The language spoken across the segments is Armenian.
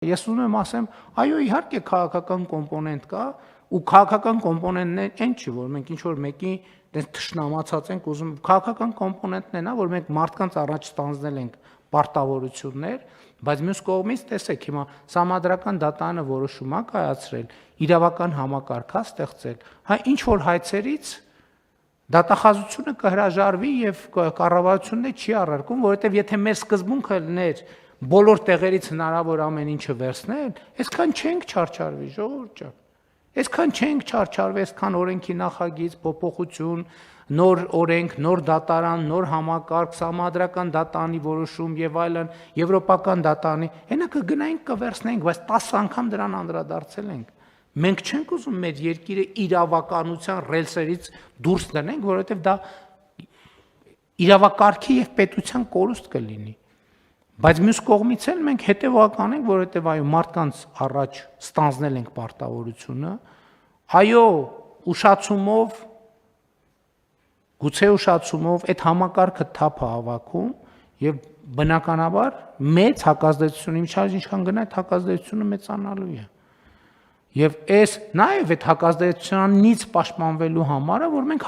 Ես ուզում եմ ասեմ, այո, իհարկե քաղաքական կոմպոնենտ կա, ու քաղաքական կոմպոնենտն այն չի, որ մենք ինչ որ մեկի դες թշնամացած ենք ուզում, քաղաքական կոմպոնենտն է նա, որ մենք մարդկանց առաջ ստանձնել ենք պարտավորություններ, բայց մյուս կողմից տեսեք, հիմա համադրական դատարանը որոշում է կայացրել, իրավական համակարգ է ստեղծել, հա ինչ որ հայցերից դատախազությունը կհրաժարվի եւ կառավարությունը չի առարկում, որովհետեւ եթե մեր սկզբունքը լիներ բոլոր տեղերից հնարավոր ամեն ինչը վերցնել, այսքան չենք չարչարվի, ժողովուրդ ջան։ Այսքան չենք չարչարվի, այսքան օրենքի նախագիծ, փոփոխություն, նոր օրենք, նոր դատարան, նոր համակարգ, համադրական դատարանի որոշում եւ այլն, եվրոպական դատարանի, հենա կգնայինք կվերցնենք, բայց 10 անգամ դրան անդրադարձել ենք։ Մենք չենք ուզում մեր երկիրը իրավականության ռելսերից դուրս դնենք, որովհետեւ դա իրավակարգի եւ պետության կորուստ կլինի։ Բայց մյուս կողմից էլ մենք հետևական ենք, որովհետև այո մարդկանց առաջ ստանձնել ենք պարտավորությունը, այո ուշացումով, գուցե ուշացումով այդ համակարգը թափ է հավաքում եւ բնականաբար մեծ հակազդեցություն ինչքան ինչքան գնա այդ հակազդեցությունը մեծանալու է։ Եվ այս նաեւ այդ հակազդեցությունից պաշտպանվելու համար է, որ մենք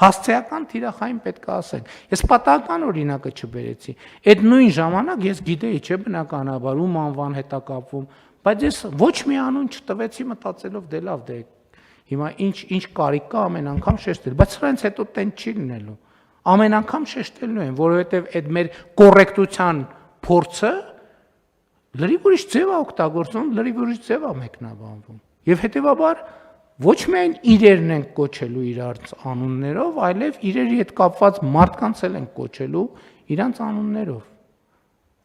հասցեական թիրախային պետք է ասենք։ Ես պատահական օրինակը չբերեցի։ Այդ նույն ժամանակ ես գիտեի, չէ, բնականաբար ում անվան հետ է կապվում, բայց ես ոչ մի անուն չտվեցի մտածելով դե լավ դե հիմա ինչ կարիք կա ամեն անգամ շեշտել, բայց սրանից հետո տենց չի լինելու։ Ամեն անգամ շեշտելու են, որովհետև այդ մեր կոռեկտության փորձը լրիվ ուրիշ ձև է օգտագործվում, լրիվ ուրիշ ձև է մեկնաբանվում։ Եվ հետևաբար ոչ միայն իրերն ենք կոչելու իրանց անուններով, այլև իրերի հետ կապված մարդկանց էլ ենք կոչելու իրանց անուններով,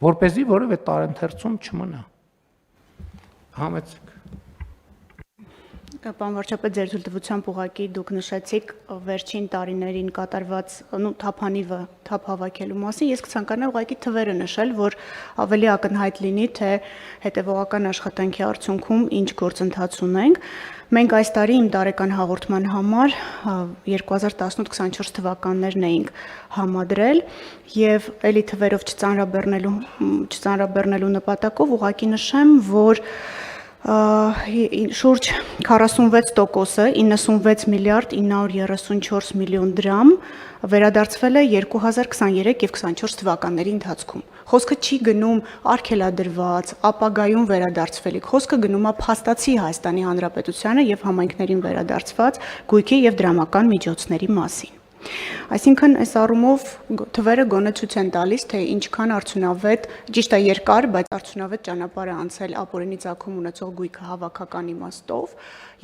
որպեսզի որևէ տարընթերցում չմնա։ Համեցեք։ Պարոն վարչապետ, ձեր թույլտվությամբ ուղղակի դուք նշեցիք վերջին տարիներին կատարված թափ հավաքելու մասին, ես կցանկանայի ուղղակի թվերը նշել, որ ավելի ակնհայտ լինի, թե հետևողական աշխատանքի արդյունքում ինչ գործընթաց ունենք։ Մենք այս տարի իմ տարեկան հաղորդման համար 2018-24 թվականներն էինք համադրել եւ էլի թվերով չծանրաբեռնելու նպատակով ուղղակի նշեմ, որ շուրջ 46%-ը 96 միլիարդ 934 միլիոն դրամ վերադարձվել է 2023 եւ 24 թվականների ընթացքում։ Խոսքը չի գնում արգելադրված, ապագայում վերադարձվելիք, խոսքը գնում է փաստացի Հայաստանի Հանրապետությանը եւ համայնքներին վերադարձված գույքի եւ դրամական միջոցների մասին։ Այսինքն այս առումով թվերը գոնե ցույց են տալիս, թե ինչքան արդյունավետ, ճիշտ է երկար, բայց արդյունավետ ճանապարհ է անցել ապօրինի ծագում ունեցող գույքը հավաքական իմաստով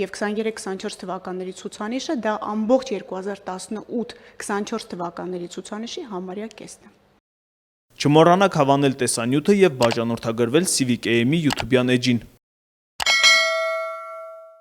եւ 23-24 թվականների ցուցանիշը դա ամբողջ 2018-24 թվականների ցուցանիշի համարյա կեսն է։ Չմոռանաք հավանել տեսանյութը եւ բաժանորդագրվել Civic AM-ի YouTube-յան էջին։